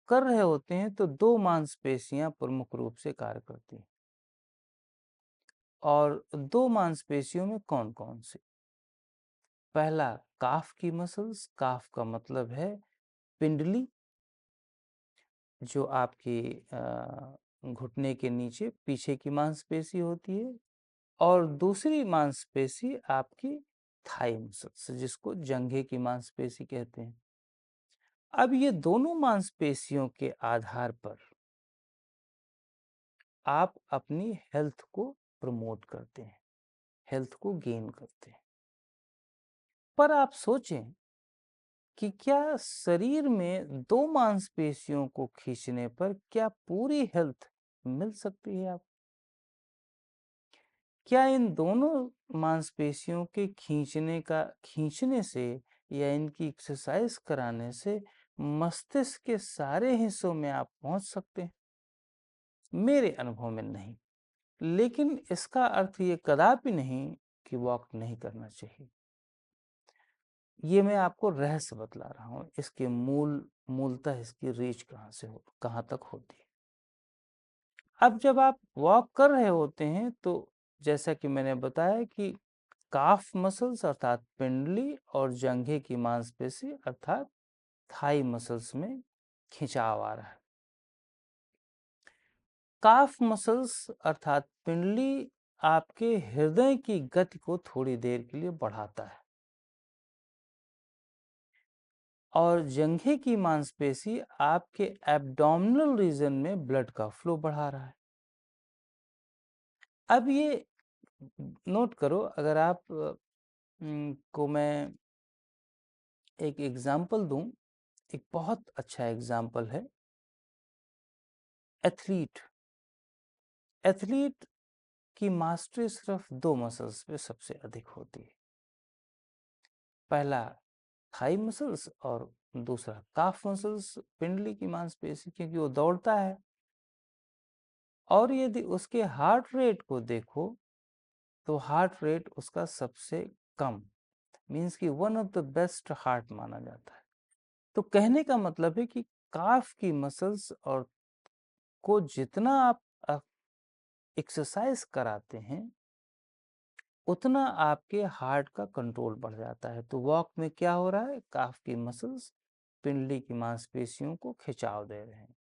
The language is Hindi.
कर रहे होते हैं तो 2 मांसपेशियाँ प्रमुख रूप से कार्य करती हैं। और 2 मांसपेशियों में कौन-कौन सी? पहला काफ की मसल्स, काफ का मतलब है पिंडली, जो आपकी घुटने के नीचे पीछे की मांसपेशी होती है। और दूसरी मांसपेशी आपकी थाई मसल्स, जिसको जंघे की मांसपेशी कहते हैं। अब ये दोनों मांसपेशियों के आधार पर आप अपनी हेल्थ को प्रमोट करते हैं, हेल्थ को गेन करते हैं। पर आप सोचें कि क्या शरीर में 2 मांसपेशियों को खींचने पर क्या पूरी हेल्थ मिल सकती है आपको? क्या इन दोनों मांसपेशियों के खींचने से या इनकी एक्सरसाइज कराने से मस्तिष्क के सारे हिस्सों में आप पहुंच सकते हैं? मेरे अनुभव में नहीं। लेकिन इसका अर्थ ये कदापि नहीं कि वॉक नहीं करना चाहिए। ये मैं आपको रहस्य बतला रहा हूँ, इसके मूलतः इसकी रीच कहाँ तक होती है। अब जब आप वॉक कर रहे होते हैं तो जैसा कि मैंने बताया कि काफ मसल्स अर्थात पिंडली और जंघे की मांसपेशी अर्थात थाई मसल्स में खिंचाव आ रहा है। काफ मसल्स अर्थात पिंडली आपके हृदय की गति को थोड़ी देर के लिए बढ़ाता है और जंघे की मांसपेशी आपके एब्डोमिनल रीजन में ब्लड का फ्लो बढ़ा रहा है। अब ये नोट करो, अगर आप को मैं एक एग्जाम्पल दूं, एक बहुत अच्छा एग्जाम्पल है एथलीट। एथलीट की मास्टरी सिर्फ 2 मसल्स पे सबसे अधिक होती है। पहला थाई मसल्स और दूसरा काफ मसल्स, पिंडली की मांसपेशी, क्योंकि वो दौड़ता है। और यदि उसके हार्ट रेट को देखो तो हार्ट रेट उसका सबसे कम, मीन्स कि one of the best heart माना जाता है। तो कहने का मतलब है कि काफ की मसल्स और को जितना आप एक्सरसाइज कराते हैं उतना आपके हार्ट का कंट्रोल बढ़ जाता है। तो वॉक में क्या हो रहा है, काफ की मसल्स पिंडली की मांसपेशियों को खिंचाव दे रहे हैं।